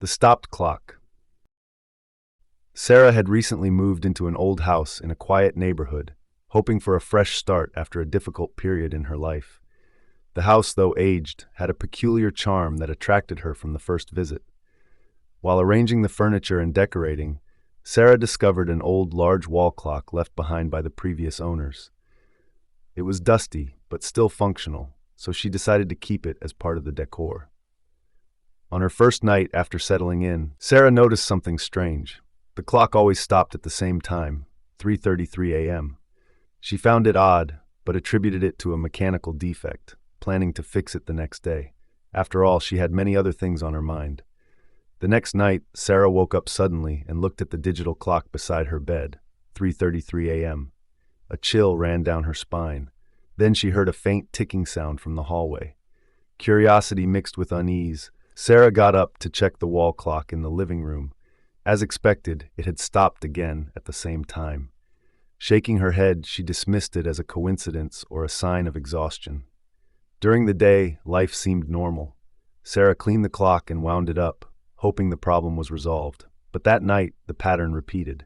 The stopped clock. Sarah had recently moved into an old house in a quiet neighborhood, hoping for a fresh start after a difficult period in her life. The house, though aged, had a peculiar charm that attracted her from the first visit. While arranging the furniture and decorating, Sarah discovered an old large wall clock left behind by the previous owners. It was dusty, but still functional, so she decided to keep it as part of the decor. On her first night after settling in, Sarah noticed something strange. The clock always stopped at the same time, 3:33 a.m. She found it odd, but attributed it to a mechanical defect, planning to fix it the next day. After all, she had many other things on her mind. The next night, Sarah woke up suddenly and looked at the digital clock beside her bed, 3:33 a.m. A chill ran down her spine. Then she heard a faint ticking sound from the hallway. Curiosity mixed with unease, Sarah got up to check the wall clock in the living room. As expected, it had stopped again at the same time. Shaking her head, she dismissed it as a coincidence or a sign of exhaustion. During the day, life seemed normal. Sarah cleaned the clock and wound it up, hoping the problem was resolved. But that night, the pattern repeated.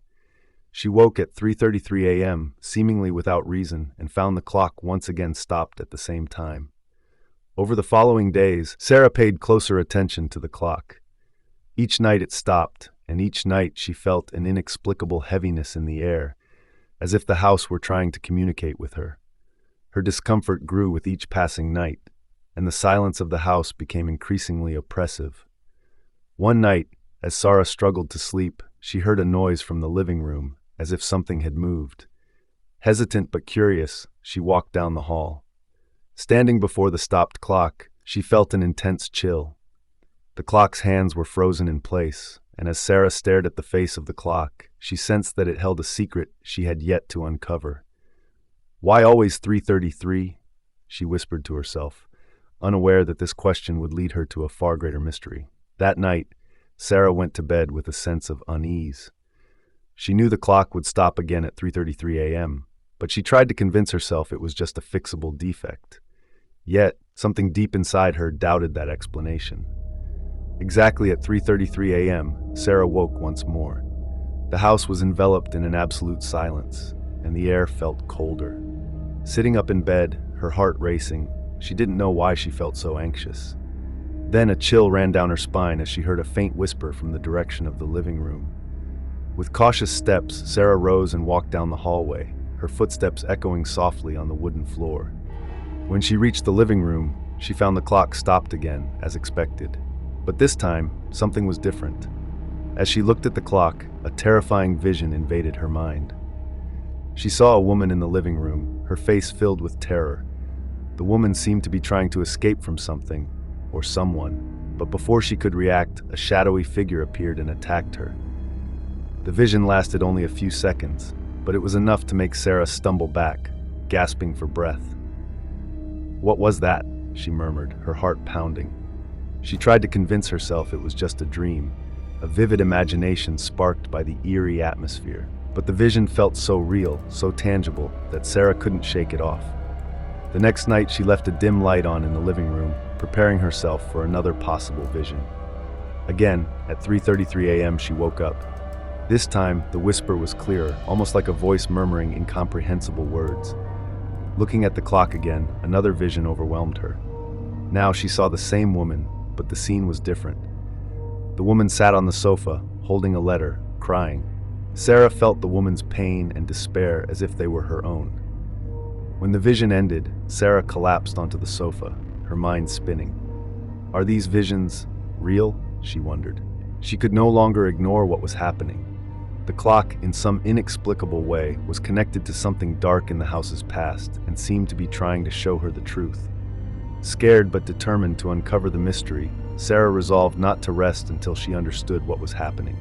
She woke at 3:33 a.m., seemingly without reason, and found the clock once again stopped at the same time. Over the following days, Sarah paid closer attention to the clock. Each night it stopped, and each night she felt an inexplicable heaviness in the air, as if the house were trying to communicate with her. Her discomfort grew with each passing night, and the silence of the house became increasingly oppressive. One night, as Sarah struggled to sleep, she heard a noise from the living room, as if something had moved. Hesitant but curious, she walked down the hall. Standing before the stopped clock, she felt an intense chill. The clock's hands were frozen in place, and as Sarah stared at the face of the clock, she sensed that it held a secret she had yet to uncover. "Why always 3:33?" she whispered to herself, unaware that this question would lead her to a far greater mystery. That night, Sarah went to bed with a sense of unease. She knew the clock would stop again at 3:33 a.m., but she tried to convince herself it was just a fixable defect. Yet, something deep inside her doubted that explanation. Exactly at 3:33 a.m., Sarah woke once more. The house was enveloped in an absolute silence, and the air felt colder. Sitting up in bed, her heart racing, she didn't know why she felt so anxious. Then a chill ran down her spine as she heard a faint whisper from the direction of the living room. With cautious steps, Sarah rose and walked down the hallway, her footsteps echoing softly on the wooden floor. When she reached the living room, she found the clock stopped again, as expected. But this time, something was different. As she looked at the clock, a terrifying vision invaded her mind. She saw a woman in the living room, her face filled with terror. The woman seemed to be trying to escape from something, or someone, but before she could react, a shadowy figure appeared and attacked her. The vision lasted only a few seconds, but it was enough to make Sarah stumble back, gasping for breath. "What was that?" she murmured, her heart pounding. She tried to convince herself it was just a dream, a vivid imagination sparked by the eerie atmosphere. But the vision felt so real, so tangible, that Sarah couldn't shake it off. The next night, she left a dim light on in the living room, preparing herself for another possible vision. Again, at 3:33 a.m., she woke up. This time, the whisper was clearer, almost like a voice murmuring incomprehensible words. Looking at the clock again, another vision overwhelmed her. Now she saw the same woman, but the scene was different. The woman sat on the sofa, holding a letter, crying. Sarah felt the woman's pain and despair as if they were her own. When the vision ended, Sarah collapsed onto the sofa, her mind spinning. Are these visions real? She wondered. She could no longer ignore what was happening. The clock, in some inexplicable way, was connected to something dark in the house's past and seemed to be trying to show her the truth. Scared but determined to uncover the mystery, Sarah resolved not to rest until she understood what was happening.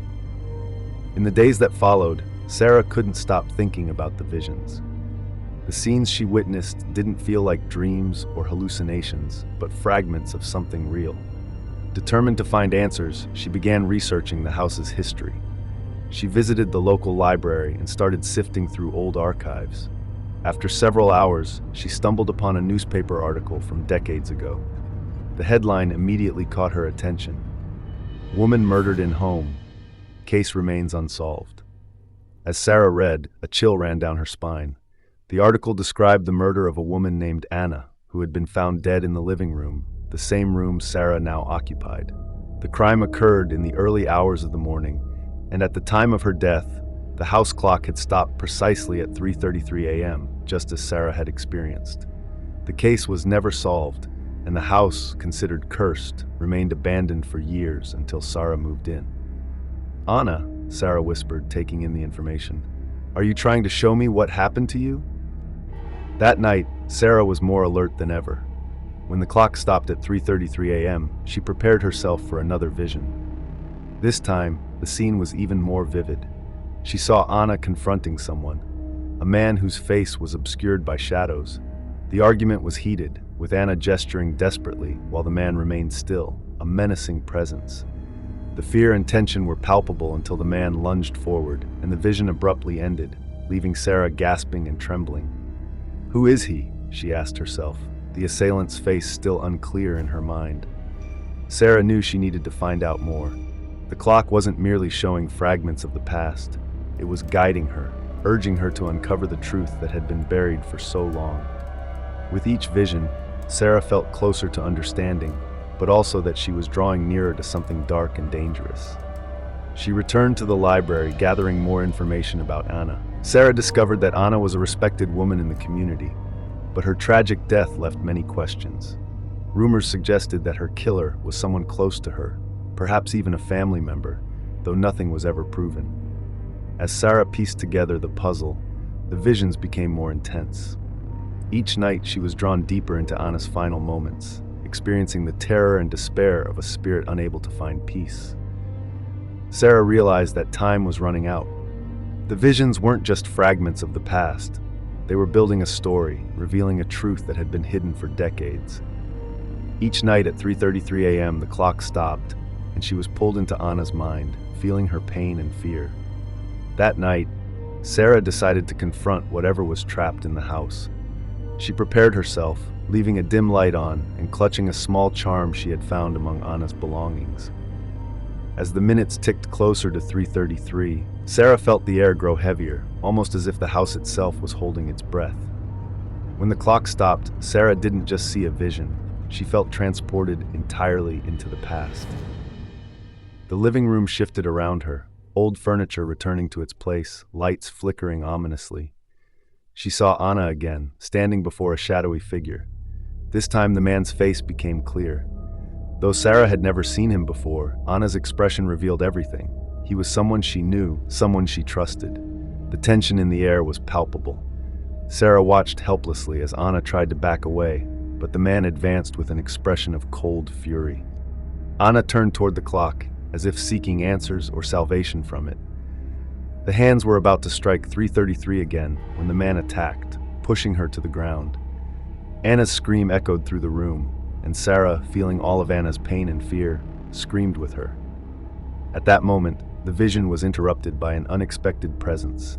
In the days that followed, Sarah couldn't stop thinking about the visions. The scenes she witnessed didn't feel like dreams or hallucinations, but fragments of something real. Determined to find answers, she began researching the house's history. She visited the local library and started sifting through old archives. After several hours, she stumbled upon a newspaper article from decades ago. The headline immediately caught her attention. Woman murdered in home. Case remains unsolved. As Sarah read, a chill ran down her spine. The article described the murder of a woman named Anna, who had been found dead in the living room, the same room Sarah now occupied. The crime occurred in the early hours of the morning, and at the time of her death, the house clock had stopped precisely at 3:33 a.m., just as Sarah had experienced. The case was never solved, and the house, considered cursed, remained abandoned for years until Sarah moved in. "Anna," Sarah whispered, taking in the information, "are you trying to show me what happened to you?" That night, Sarah was more alert than ever. When the clock stopped at 3:33 a.m., she prepared herself for another vision. This time, the scene was even more vivid. She saw Anna confronting someone, a man whose face was obscured by shadows. The argument was heated, with Anna gesturing desperately while the man remained still, a menacing presence. The fear and tension were palpable until the man lunged forward, and the vision abruptly ended, leaving Sarah gasping and trembling. "Who is he?" she asked herself, the assailant's face still unclear in her mind. Sarah knew she needed to find out more. The clock wasn't merely showing fragments of the past. It was guiding her, urging her to uncover the truth that had been buried for so long. With each vision, Sarah felt closer to understanding, but also that she was drawing nearer to something dark and dangerous. She returned to the library, gathering more information about Anna. Sarah discovered that Anna was a respected woman in the community, but her tragic death left many questions. Rumors suggested that her killer was someone close to her, perhaps even a family member, though nothing was ever proven. As Sarah pieced together the puzzle, the visions became more intense. Each night she was drawn deeper into Anna's final moments, experiencing the terror and despair of a spirit unable to find peace. Sarah realized that time was running out. The visions weren't just fragments of the past. They were building a story, revealing a truth that had been hidden for decades. Each night at 3:33 a.m., the clock stopped, and she was pulled into Anna's mind, feeling her pain and fear. That night, Sarah decided to confront whatever was trapped in the house. She prepared herself, leaving a dim light on and clutching a small charm she had found among Anna's belongings. As the minutes ticked closer to 3:33, Sarah felt the air grow heavier, almost as if the house itself was holding its breath. When the clock stopped, Sarah didn't just see a vision. She felt transported entirely into the past. The living room shifted around her, old furniture returning to its place, lights flickering ominously. She saw Anna again, standing before a shadowy figure. This time the man's face became clear. Though Sarah had never seen him before, Anna's expression revealed everything. He was someone she knew, someone she trusted. The tension in the air was palpable. Sarah watched helplessly as Anna tried to back away, but the man advanced with an expression of cold fury. Anna turned toward the clock, as if seeking answers or salvation from it. The hands were about to strike 3:33 again when the man attacked, pushing her to the ground. Anna's scream echoed through the room, and Sarah, feeling all of Anna's pain and fear, screamed with her. At that moment, the vision was interrupted by an unexpected presence.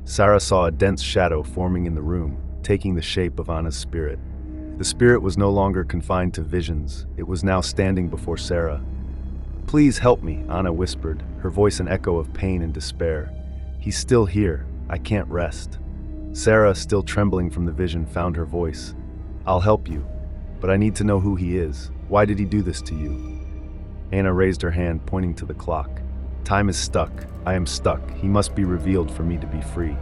Sarah saw a dense shadow forming in the room, taking the shape of Anna's spirit. The spirit was no longer confined to visions. It was now standing before Sarah. "Please help me," Anna whispered, her voice an echo of pain and despair. "He's still here. I can't rest." Sarah, still trembling from the vision, found her voice. "I'll help you, but I need to know who he is. Why did he do this to you?" Anna raised her hand, pointing to the clock. "Time is stuck. I am stuck. He must be revealed for me to be free."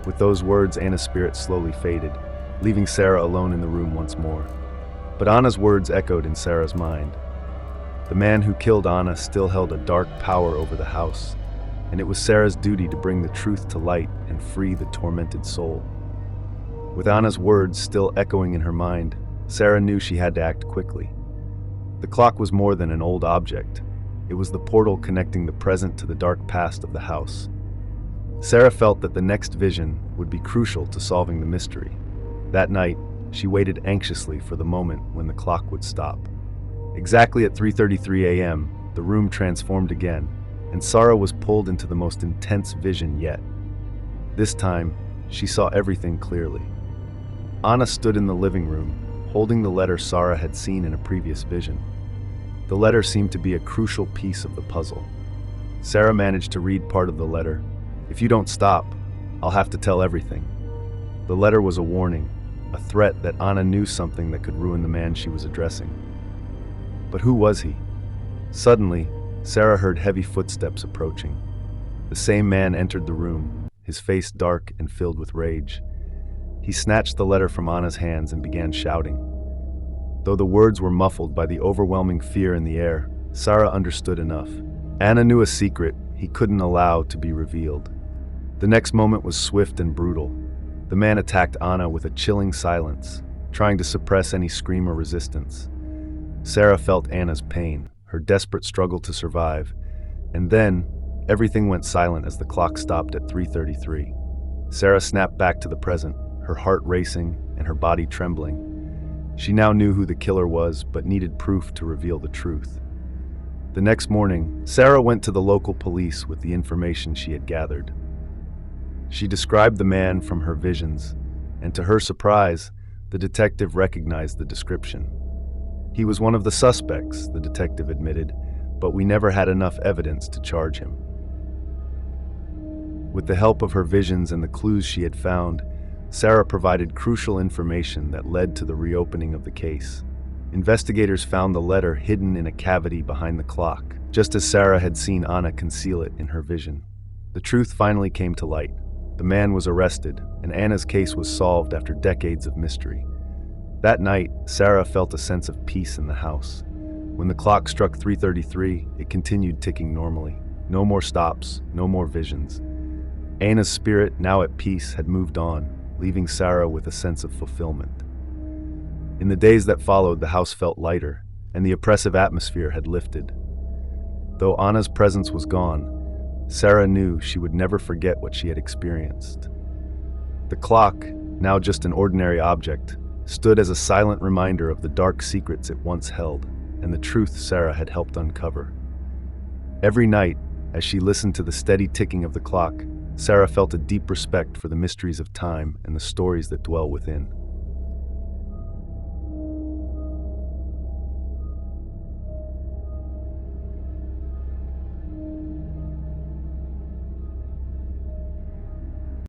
With those words, Anna's spirit slowly faded, leaving Sarah alone in the room once more. But Anna's words echoed in Sarah's mind. The man who killed Anna still held a dark power over the house, and it was Sarah's duty to bring the truth to light and free the tormented soul. With Anna's words still echoing in her mind, Sarah knew she had to act quickly. The clock was more than an old object. It was the portal connecting the present to the dark past of the house. Sarah felt that the next vision would be crucial to solving the mystery. That night, she waited anxiously for the moment when the clock would stop. Exactly at 3:33 a.m., the room transformed again, and Sarah was pulled into the most intense vision yet. This time, she saw everything clearly. Anna stood in the living room, holding the letter Sarah had seen in a previous vision. The letter seemed to be a crucial piece of the puzzle. Sarah managed to read part of the letter. "If you don't stop, I'll have to tell everything." The letter was a warning, a threat that Anna knew something that could ruin the man she was addressing. But who was he? Suddenly, Sarah heard heavy footsteps approaching. The same man entered the room, his face dark and filled with rage. He snatched the letter from Anna's hands and began shouting. Though the words were muffled by the overwhelming fear in the air, Sarah understood enough. Anna knew a secret he couldn't allow to be revealed. The next moment was swift and brutal. The man attacked Anna with a chilling silence, trying to suppress any scream or resistance. Sarah felt Anna's pain, her desperate struggle to survive, and then everything went silent as the clock stopped at 3:33. Sarah snapped back to the present, her heart racing and her body trembling. She now knew who the killer was, but needed proof to reveal the truth. The next morning, Sarah went to the local police with the information she had gathered. She described the man from her visions, and to her surprise, the detective recognized the description. He was one of the suspects, the detective admitted, but we never had enough evidence to charge him. With the help of her visions and the clues she had found, Sarah provided crucial information that led to the reopening of the case. Investigators found the letter hidden in a cavity behind the clock, just as Sarah had seen Anna conceal it in her vision. The truth finally came to light. The man was arrested, and Anna's case was solved after decades of mystery. That night, Sarah felt a sense of peace in the house. When the clock struck 3:33, it continued ticking normally. No more stops, no more visions. Anna's spirit, now at peace, had moved on, leaving Sarah with a sense of fulfillment. In the days that followed, the house felt lighter, and the oppressive atmosphere had lifted. Though Anna's presence was gone, Sarah knew she would never forget what she had experienced. The clock, now just an ordinary object, stood as a silent reminder of the dark secrets it once held, and the truth Sarah had helped uncover. Every night, as she listened to the steady ticking of the clock, Sarah felt a deep respect for the mysteries of time and the stories that dwell within.